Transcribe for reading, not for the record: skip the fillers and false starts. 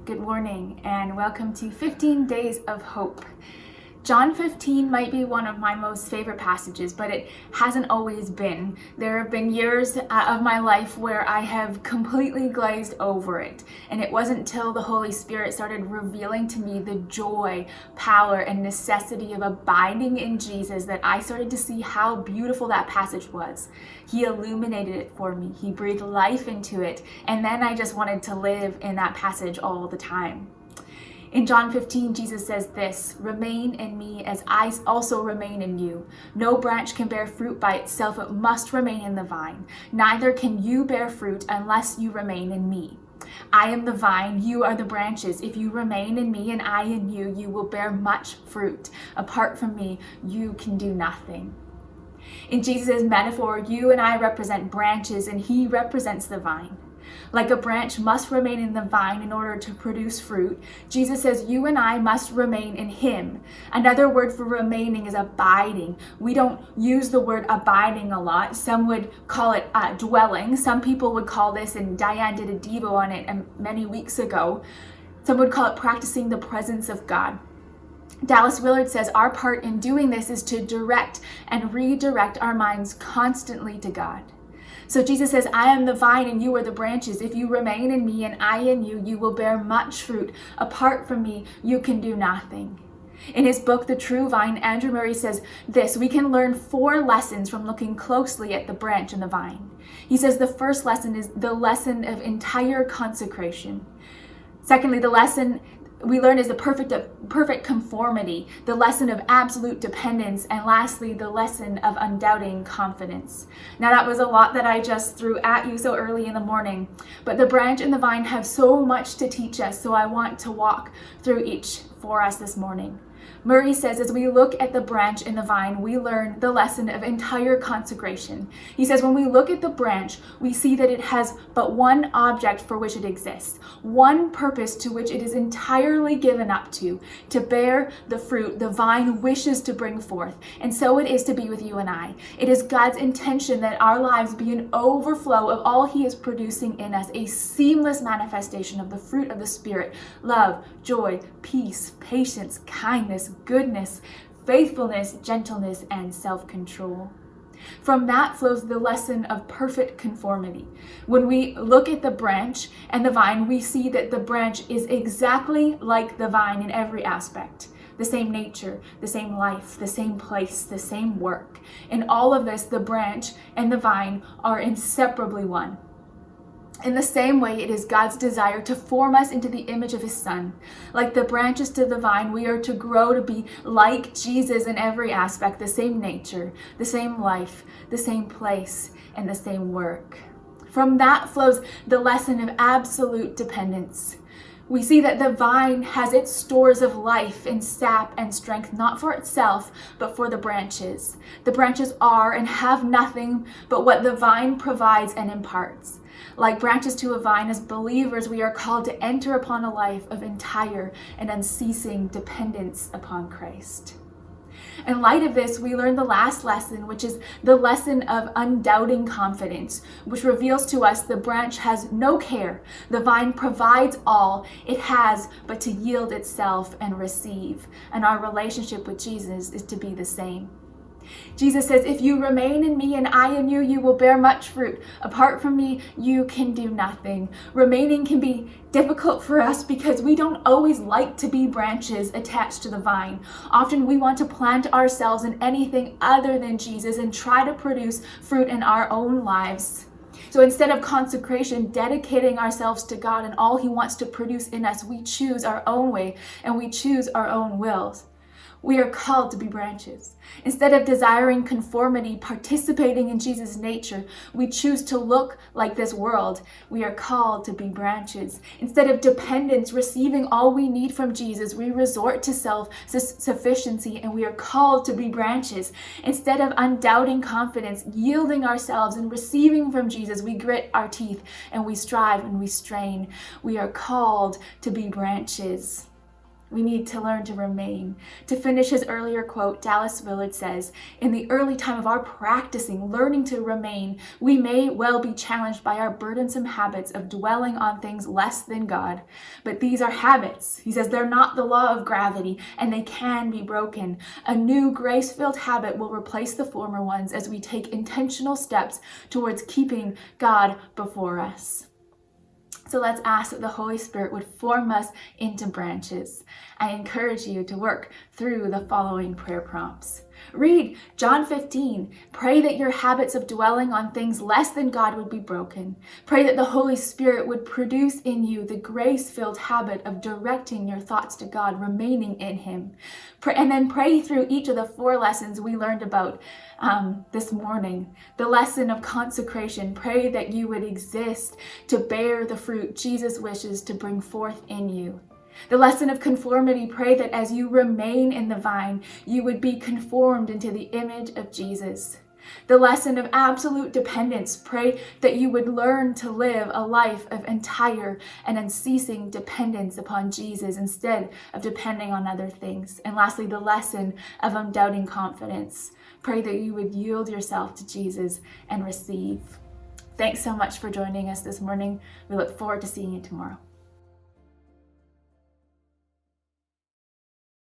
Good morning and welcome to 15 Days of Hope. John 15 might be one of my most favorite passages, but it hasn't always been. There have been years of my life where I have completely glazed over it, and it wasn't until the Holy Spirit started revealing to me the joy, power, and necessity of abiding in Jesus that I started to see how beautiful that passage was. He illuminated it for me. He breathed life into it, and then I just wanted to live in that passage all the time. In John 15, Jesus says this, "Remain in me as I also remain in you. No branch can bear fruit by itself, it must remain in the vine. Neither can you bear fruit unless you remain in me. I am the vine, you are the branches. If you remain in me and I in you, you will bear much fruit. Apart from me, you can do nothing." In Jesus' metaphor, you and I represent branches and he represents the vine. Like a branch must remain in the vine in order to produce fruit, Jesus says you and I must remain in him. Another word for remaining is abiding. We don't use the word abiding a lot. Some would call it dwelling. Some people would call this, and Diane did a Devo on it many weeks ago, some would call it practicing the presence of God. Dallas Willard says our part in doing this is to direct and redirect our minds constantly to God. So Jesus says, I am the vine and you are the branches. If you remain in me and I in you, you will bear much fruit. Apart from me, you can do nothing. In his book, The True Vine, Andrew Murray says this, we can learn 4 lessons from looking closely at the branch and the vine. He says the first lesson is the lesson of entire consecration. Secondly, the lesson we learn is the perfect conformity, the lesson of absolute dependence, and lastly, the lesson of undoubting confidence. Now that was a lot that I just threw at you so early in the morning, but the branch and the vine have so much to teach us, so I want to walk through each for us this morning. Murray says, as we look at the branch and the vine, we learn the lesson of entire consecration. He says, when we look at the branch, we see that it has but one object for which it exists, one purpose to which it is entirely given up to bear the fruit the vine wishes to bring forth. And so it is to be with you and I. It is God's intention that our lives be an overflow of all he is producing in us, a seamless manifestation of the fruit of the Spirit, love, joy, peace, patience, kindness, goodness, faithfulness, gentleness, and self-control. From that flows the lesson of perfect conformity. When we look at the branch and the vine, we see that the branch is exactly like the vine in every aspect. The same nature, the same life, the same place, the same work. In all of this, the branch and the vine are inseparably one. In the same way, it is God's desire to form us into the image of his Son. Like the branches to the vine, we are to grow to be like Jesus in every aspect, the same nature, the same life, the same place, and the same work. From that flows the lesson of absolute dependence. We see that the vine has its stores of life and sap and strength, not for itself, but for the branches. The branches are and have nothing but what the vine provides and imparts. Like branches to a vine, as believers, we are called to enter upon a life of entire and unceasing dependence upon Christ. In light of this, we learn the last lesson, which is the lesson of undoubting confidence, which reveals to us the branch has no care. The vine provides all it has but to yield itself and receive. And our relationship with Jesus is to be the same. Jesus says, if you remain in me and I in you, you will bear much fruit. Apart from me, you can do nothing. Remaining can be difficult for us because we don't always like to be branches attached to the vine. Often we want to plant ourselves in anything other than Jesus and try to produce fruit in our own lives. So instead of consecration, dedicating ourselves to God and all he wants to produce in us, we choose our own way and we choose our own wills. We are called to be branches. Instead of desiring conformity, participating in Jesus' nature, we choose to look like this world. We are called to be branches. Instead of dependence, receiving all we need from Jesus, we resort to self-sufficiency and we are called to be branches. Instead of undoubting confidence, yielding ourselves and receiving from Jesus, we grit our teeth and we strive and we strain. We are called to be branches. We need to learn to remain. To finish his earlier quote, Dallas Willard says, "In the early time of our practicing, learning to remain, we may well be challenged by our burdensome habits of dwelling on things less than God. But these are habits." He says, "They're not the law of gravity, and they can be broken. A new grace-filled habit will replace the former ones as we take intentional steps towards keeping God before us." So let's ask that the Holy Spirit would form us into branches. I encourage you to work through the following prayer prompts. Read John 15. Pray that your habits of dwelling on things less than God would be broken. Pray that the Holy Spirit would produce in you the grace-filled habit of directing your thoughts to God, remaining in Him. And then pray through each of the 4 lessons we learned about this morning. The lesson of consecration. Pray that you would exist to bear the fruit Jesus wishes to bring forth in you. The lesson of conformity. Pray that as you remain in the vine, you would be conformed into the image of Jesus. The lesson of absolute dependence. Pray that you would learn to live a life of entire and unceasing dependence upon Jesus instead of depending on other things. And lastly, the lesson of undoubting confidence. Pray that you would yield yourself to Jesus and receive. Thanks so much for joining us this morning. We look forward to seeing you tomorrow.